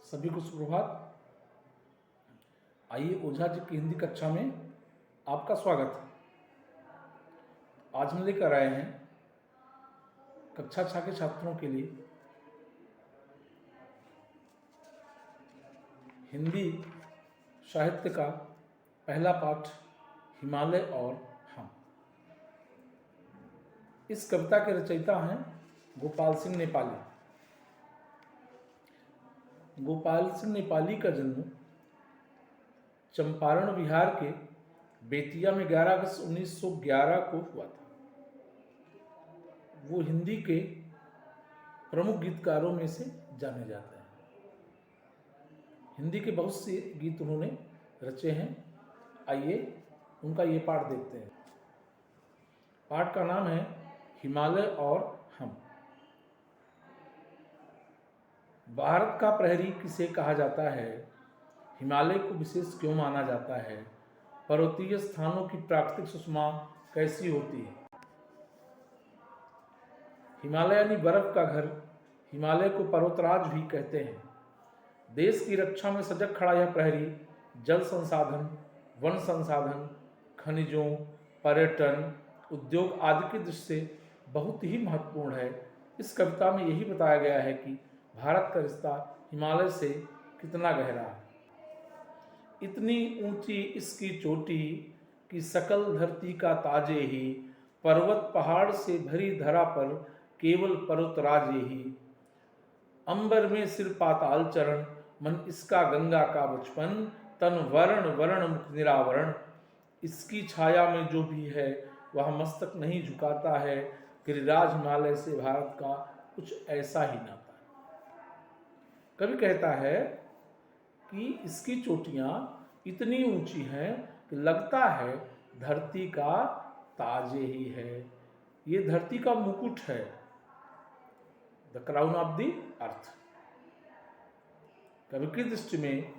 सभी को सुप्रभात। आइए ओझा जी की हिंदी कक्षा में आपका स्वागत है। आज हम लेकर आए हैं कक्षा 6 के छात्रों के लिए हिंदी साहित्य का पहला पाठ हिमालय और हम। इस कविता के रचयिता हैं गोपाल सिंह नेपाली। गोपाल सिंह नेपाली का जन्म चंपारण बिहार के बेतिया में 11 अगस्त 1911 को हुआ था। वो हिंदी के प्रमुख गीतकारों में से जाने जाते हैं। हिंदी के बहुत से गीत उन्होंने रचे हैं। आइए उनका ये पाठ देखते हैं। पाठ का नाम है हिमालय और हम। भारत का प्रहरी किसे कहा जाता है? हिमालय को विशेष क्यों माना जाता है? पर्वतीय स्थानों की प्राकृतिक सुषमा कैसी होती है? हिमालय यानी बर्फ का घर। हिमालय को पर्वतराज भी कहते हैं। देश की रक्षा में सजग खड़ा यह प्रहरी जल संसाधन, वन संसाधन, खनिजों, पर्यटन, उद्योग आदि की दृष्टि से बहुत ही महत्वपूर्ण है। इस कविता में यही बताया गया है कि भारत का रिश्ता हिमालय से कितना गहरा है। इतनी ऊंची इसकी चोटी कि सकल धरती का ताजे ही, पर्वत पहाड़ से भरी धरा पर केवल पर्वतराज ही। अंबर में सिर पाताल चरण, मन इसका गंगा का बचपन, तन वर्ण वर्ण मुख निरावरण। इसकी छाया में जो भी है वह मस्तक नहीं झुकाता है। गिरिराज हिमालय से भारत का कुछ ऐसा ही नाता है। कवि कहता है कि इसकी चोटियां इतनी ऊंची हैं कि लगता है धरती का ताजे ही है। ये धरती का मुकुट है, the crown of the earth. कवि की दृष्टि में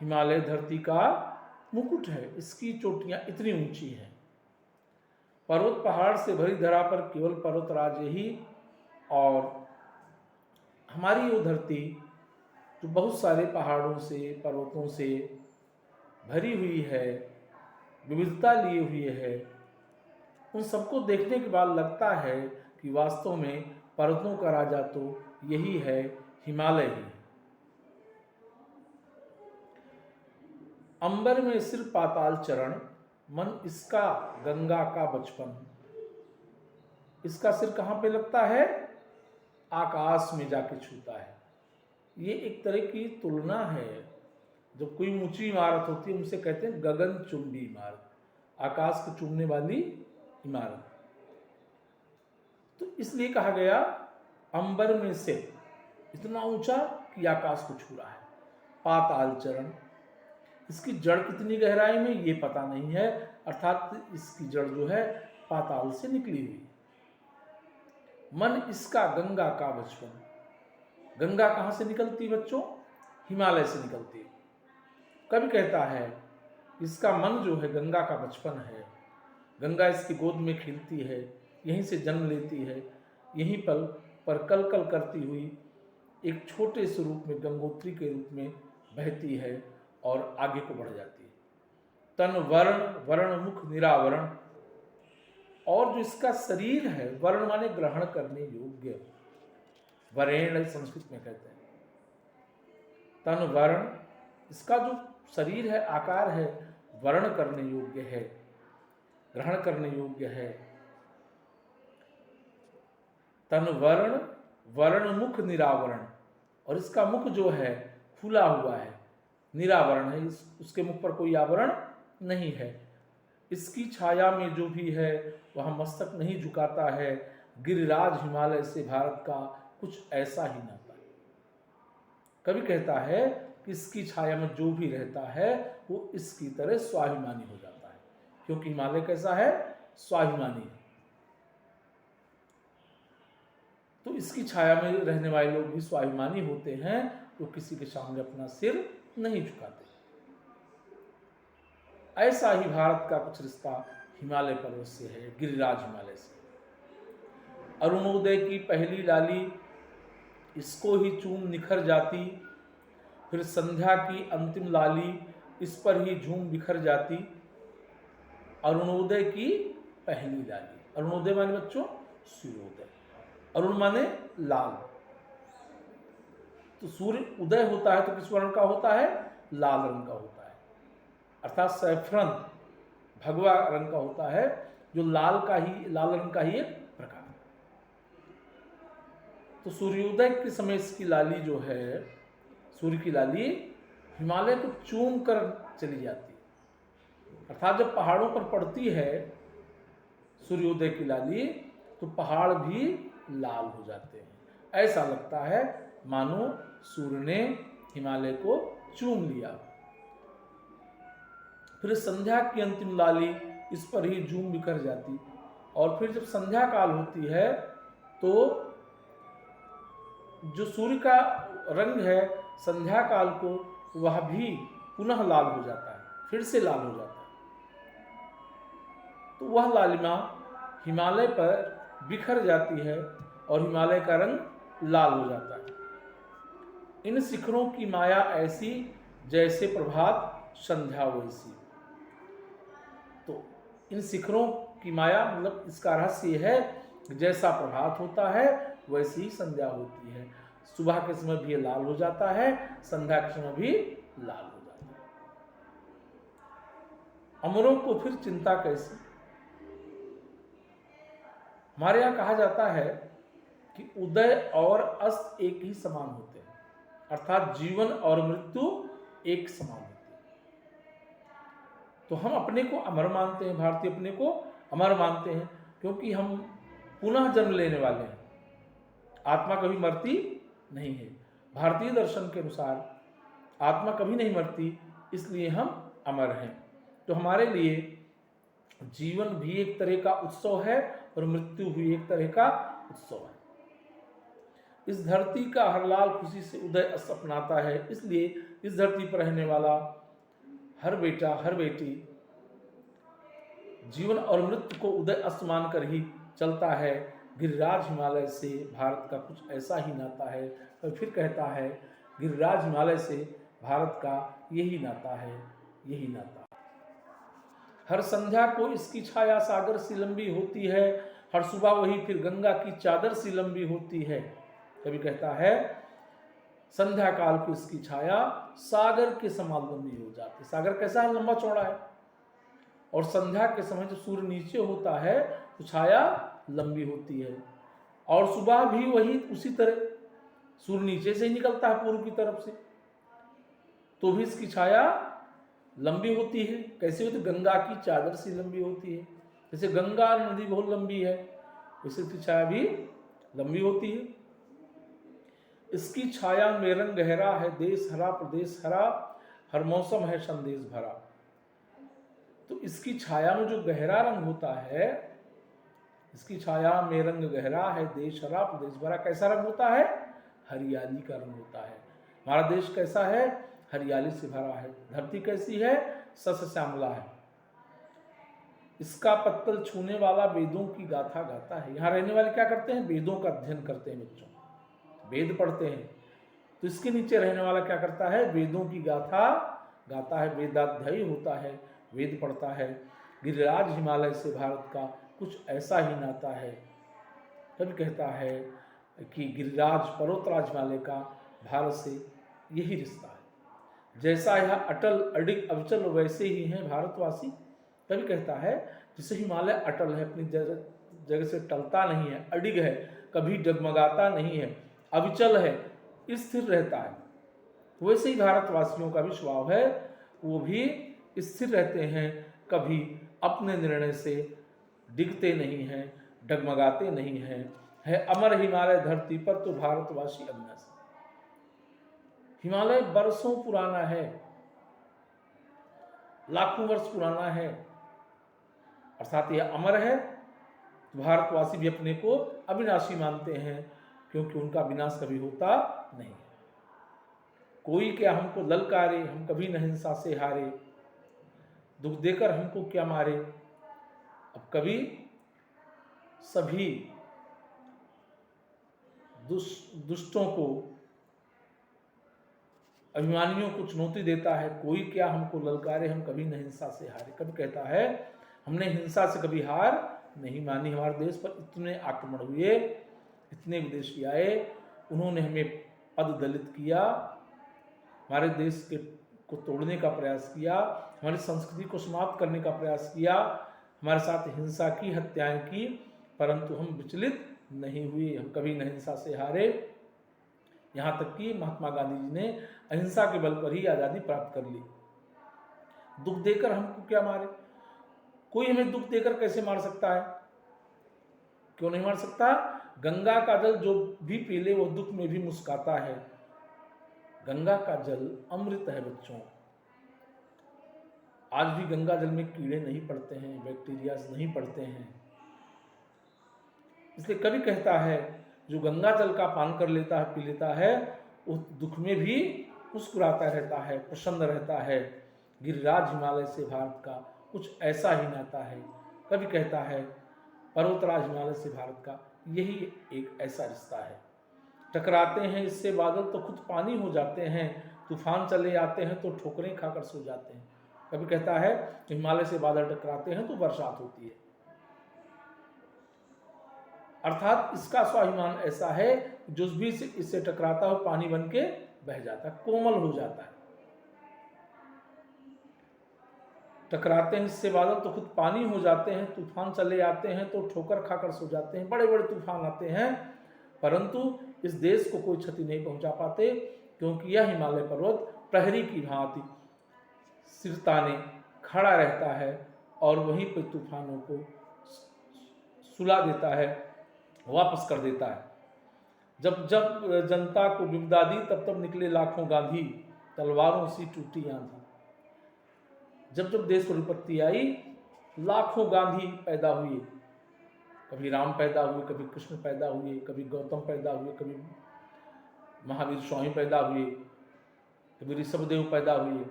हिमालय धरती का मुकुट है। इसकी चोटियां इतनी ऊंची हैं। पर्वत पहाड़ से भरी धरा पर केवल पर्वतराज ही। और हमारी वो धरती जो बहुत सारे पहाड़ों से, पर्वतों से भरी हुई है, विविधता लिए हुए है, उन सबको देखने के बाद लगता है कि वास्तव में पर्वतों का राजा तो यही है, हिमालय ही। अंबर में सिर पाताल चरण, मन इसका गंगा का बचपन। इसका सिर कहाँ पे लगता है? आकाश में जाके छूता है। ये एक तरह की तुलना है। जब कोई ऊंची इमारत होती है उनसे कहते हैं गगनचुंबी इमारत, आकाश को चूमने वाली इमारत। तो इसलिए कहा गया अंबर में से, इतना ऊंचा कि आकाश को छू रहा है। पाताल चरण, इसकी जड़ कितनी गहराई में ये पता नहीं है, अर्थात इसकी जड़ जो है पाताल से निकली हुई। मन इसका गंगा का बचपन। गंगा कहाँ से निकलती बच्चों? हिमालय से निकलती। कवि कहता है इसका मन जो है गंगा का बचपन है। गंगा इसकी गोद में खिलती है, यहीं से जन्म लेती है, यहीं पर कल कल करती हुई एक छोटे से रूप में गंगोत्री के रूप में बहती है और आगे को बढ़ जाती है। तन वर्ण वर्ण मुख निरावरण। और जो इसका शरीर है, वर्ण माने ग्रहण करने योग्य, वरेण संस्कृत में कहते हैं। तन वर्ण, इसका जो शरीर है, आकार है, वर्ण करने योग्य है, ग्रहण करने योग्य है। तन वर्ण वर्ण मुख निरावरण। और इसका मुख जो है खुला हुआ है, निरावरण है, उसके मुख पर कोई आवरण नहीं है। इसकी छाया में जो भी है वह मस्तक नहीं झुकाता है। गिरिराज हिमालय से भारत का कुछ ऐसा ही नाता है। कवि कहता है कि इसकी छाया में जो भी रहता है वो इसकी तरह स्वाभिमानी हो जाता है, क्योंकि हिमालय कैसा है? स्वाभिमानी है। तो इसकी छाया में रहने वाले लोग भी स्वाभिमानी होते हैं, तो किसी के सामने अपना सिर नहीं झुकाते। ऐसा ही भारत का कुछ रिश्ता हिमालय पर्वत से है, गिरिराज हिमालय से। अरुणोदय की पहली लाली इसको ही चूम निखर जाती, फिर संध्या की अंतिम लाली इस पर ही झूम बिखर जाती, अरुणोदय की पहली लाली। अरुणोदय माने बच्चों सूर्योदय, अरुण माने लाल। तो सूर्य उदय होता है तो किस वर्ण का होता है? लाल रंग का होता है, अर्थात सैफरन भगवा रंग का होता है, जो लाल रंग का ही एक प्रकार है। तो सूर्योदय के समय इसकी लाली जो है, सूर्य की लाली हिमालय को चूम कर चली जाती है, अर्थात जब पहाड़ों पर पड़ती है सूर्योदय की लाली तो पहाड़ भी लाल हो जाते हैं। ऐसा लगता है मानो सूर्य ने हिमालय को चूम लिया। फिर संध्या की अंतिम लाली इस पर ही झूम बिखर जाती, और फिर जब संध्या काल होती है तो जो सूर्य का रंग है संध्या काल को, वह भी पुनः लाल हो जाता है, फिर से लाल हो जाता है। तो वह लालिमा हिमालय पर बिखर जाती है और हिमालय का रंग लाल हो जाता है। इन शिखरों की माया ऐसी जैसे प्रभात संध्या वैसी। तो इन शिखरों की माया मतलब इसका रहस्य है, जैसा प्रभात होता है वैसी ही संध्या होती है। सुबह के समय भी लाल हो जाता है, संध्या के समय भी लाल हो जाता है। अमरों को फिर चिंता कैसी? हमारे यहाँ कहा जाता है कि उदय और अस्त एक ही समान होते हैं, अर्थात जीवन और मृत्यु एक समान होती है। तो हम अपने को अमर मानते हैं, भारतीय अपने को अमर मानते हैं, क्योंकि हम पुनः जन्म लेने वाले हैं, आत्मा कभी मरती नहीं है। भारतीय दर्शन के अनुसार आत्मा कभी नहीं मरती, इसलिए हम अमर हैं। तो हमारे लिए जीवन भी एक तरह का उत्सव है और मृत्यु भी एक तरह का उत्सव है। इस धरती का हर लाल खुशी से उदय अस्त अपनाता है, इसलिए इस धरती पर रहने वाला हर बेटा हर बेटी जीवन और मृत्यु को उदय अस्त मानकर ही चलता है। गिरिराज हिमालय से भारत का कुछ ऐसा ही नाता है। और फिर कहता है गिरिराज हिमालय से भारत का यही नाता है, यही नाता। हर संध्या को इसकी छाया सागर सी लंबी होती है, हर सुबह वही फिर गंगा की चादर सी लंबी होती है। कभी कहता है संध्या काल की इसकी छाया सागर के समान लंबी हो जाती है। सागर कैसा है? लंबा चौड़ा है। और संध्या के समय जब सूर्य नीचे होता है तो छाया लंबी होती है, और सुबह भी वही उसी तरह सूर्य नीचे से ही निकलता है पूर्व की तरफ से, तो भी इसकी छाया लंबी होती है। कैसे होती? गंगा की चादर सी लंबी होती है। जैसे गंगा नदी बहुत लंबी है, वैसे इसकी छाया भी लंबी होती है। इसकी छाया में रंग गहरा है, देश हरा प्रदेश हरा, हर मौसम है संदेश भरा। तो इसकी छाया में जो गहरा रंग होता है, इसकी छाया में रंग गहरा है, देश हरा प्रदेश भरा। कैसा रंग होता है? हरियाली का रंग होता है। हमारा देश कैसा है? हरियाली से भरा है। धरती कैसी है? सस्य श्यामला है। इसका पत्तल छूने वाला वेदों की गाथा गाता है। यहाँ रहने वाले क्या करते हैं? वेदों का अध्ययन करते हैं बच्चों, वेद पढ़ते हैं। तो इसके नीचे रहने वाला क्या करता है? वेदों की गाथा गाता है, वेदाध्यायी होता है, वेद पढ़ता है। गिरिराज हिमालय से भारत का कुछ ऐसा ही नाता है। तब कहता है कि गिरिराज पर्वतराज हिमालय का भारत से यही रिश्ता है। जैसा यह अटल अडिग अविचल वैसे ही हैं भारतवासी। तभी कहता है जैसे हिमालय अटल है, अपनी जगह से टलता नहीं है, अडिग है, कभी डगमगाता नहीं है, अविचल है, स्थिर रहता है, वैसे ही भारतवासियों का भी स्वभाव है, वो भी स्थिर रहते हैं, कभी अपने निर्णय से डिगते नहीं हैं, डगमगाते नहीं हैं। है अमर हिमालय धरती पर तो भारतवासी अविनाशी। हिमालय बरसों पुराना है, लाखों वर्ष पुराना है, अर्थात यह अमर है। तो भारतवासी भी अपने को अविनाशी मानते हैं, क्योंकि उनका विनाश कभी होता नहीं। कोई क्या हमको ललकारे, हम कभी न हिंसा से हारे, दुख देकर हमको क्या मारे। अब कभी सभी दुष्टों को अभिमानियों को चुनौती देता है, कोई क्या हमको ललकारे, हम कभी न हिंसा से हारे। कभी कहता है हमने हिंसा से कभी हार नहीं मानी, हमारे देश पर इतने आक्रमण हुए, इतने विदेशी आए, उन्होंने हमें पद दलित किया, हमारे देश के को तोड़ने का प्रयास किया, हमारी संस्कृति को समाप्त करने का प्रयास किया, हमारे साथ हिंसा की, हत्याएं की, परंतु हम विचलित नहीं हुए, हम कभी न हिंसा से हारे। यहाँ तक कि महात्मा गांधी जी ने अहिंसा के बल पर ही आज़ादी प्राप्त कर ली। दुख देकर हमको क्या मारे? कोई हमें दुख देकर कैसे मार सकता है? क्यों नहीं मार सकता? गंगा का जल जो भी पी ले वो दुख में भी मुस्काता है। गंगा का जल अमृत है बच्चों। आज भी गंगा जल में कीड़े नहीं पड़ते हैं, बैक्टीरिया नहीं पड़ते हैं। इसलिए कवि कहता है जो गंगा जल का पान कर लेता है, पी लेता है, उस दुख में भी मुस्कुराता रहता है, प्रसन्न रहता है। गिरिराज हिमालय से भारत का कुछ ऐसा ही नाता है। कवि कहता है पर्वतराज हिमालय से भारत का यही एक ऐसा रिश्ता है। टकराते हैं इससे बादल तो खुद पानी हो जाते हैं, तूफान चले आते हैं तो ठोकरें खाकर सो जाते हैं। कभी कहता है हिमालय से बादल टकराते हैं तो बरसात होती है। अर्थात इसका स्वाभिमान ऐसा है जो भी इससे टकराता है पानी बन के बह जाता है, कोमल हो जाता है। टकराते हैं इससे बादल तो खुद पानी हो जाते हैं, तूफान चले आते हैं तो ठोकर खाकर सो जाते हैं। बड़े बड़े तूफान आते हैं परंतु इस देश को कोई क्षति नहीं पहुंचा पाते, क्योंकि यह हिमालय पर्वत प्रहरी की भांति सिर ताने खड़ा रहता है और वहीं पर तूफानों को सुला देता है, वापस कर देता है। जब जब जनता को विपदा दी तब तब निकले लाखों गांधी, तलवारों सी टूटी आंधी। जब जब देश को विपत्ति आई लाखों गांधी पैदा हुए। कभी राम पैदा हुए, कभी कृष्ण पैदा हुए, कभी गौतम पैदा हुए, कभी महावीर स्वामी पैदा हुए, कभी ऋषभदेव पैदा हुए,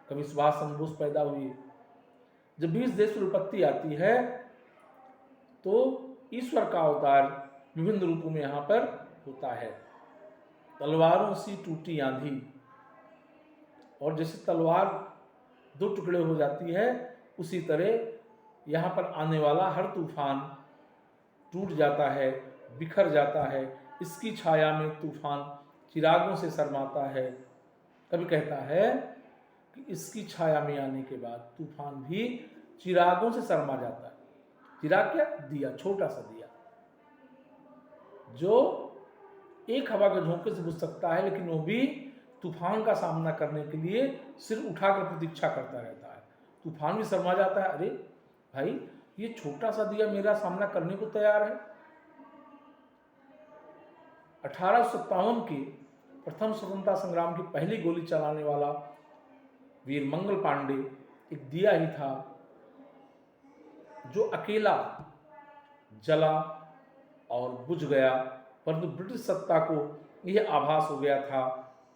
कभी सुभाष चंद्र बोस पैदा हुए। जब भी इस देश पर विपत्ति आती है तो ईश्वर का अवतार विभिन्न रूपों में यहाँ पर होता है। तलवारों सी टूटी आंधी, और जैसे तलवार दो टुकड़े हो जाती है उसी तरह यहाँ पर आने वाला हर तूफान टूट जाता है, बिखर जाता है। इसकी छाया में तूफान चिरागों से शर्माता है। कभी कहता है कि इसकी छाया में आने के बाद तूफान भी चिरागों से शर्मा जाता है। चिराग क्या? दिया, छोटा सा दिया जो एक हवा के झोंके से बुझ सकता है, लेकिन वो भी तूफान का सामना करने के लिए सिर उठाकर प्रतीक्षा करता रहता है। तूफान भी शर्मा जाता है, अरे भाई ये छोटा सा दिया मेरा सामना करने को तैयार है। 1857 के प्रथम स्वतंत्रता संग्राम की पहली गोली चलाने वाला वीर मंगल पांडे एक दिया ही था जो अकेला जला और बुझ गया, परंतु ब्रिटिश सत्ता को यह आभास हो गया था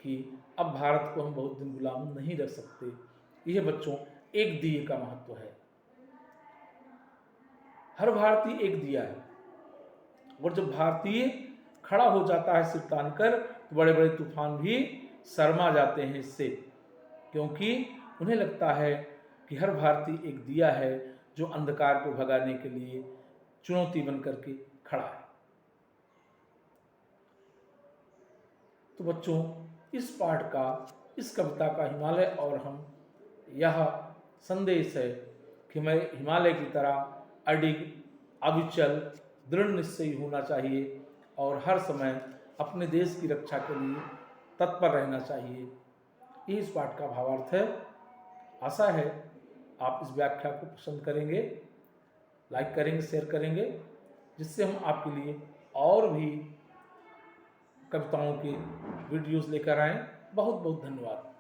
कि अब भारत को हम बहुत दिन गुलाम नहीं रख सकते। यह बच्चों एक दिए का महत्व है। हर भारतीय एक दिया है, और जब भारतीय खड़ा हो जाता है सिर तान कर तो बड़े बड़े तूफान भी शर्मा जाते हैं इससे, क्योंकि उन्हें लगता है कि हर भारतीय एक दिया है जो अंधकार को भगाने के लिए चुनौती बन करके खड़ा है। तो बच्चों इस पाठ का, इस कविता का हिमालय और हम यह संदेश है कि मैं हिमालय की तरह अडिग, अविचल, दृढ़ निश्चयी होना चाहिए और हर समय अपने देश की रक्षा के लिए तत्पर रहना चाहिए। ये इस पाठ का भावार्थ है। आशा है आप इस व्याख्या को पसंद करेंगे, लाइक करेंगे, शेयर करेंगे, जिससे हम आपके लिए और भी कविताओं के वीडियोस लेकर आएँ। बहुत बहुत धन्यवाद।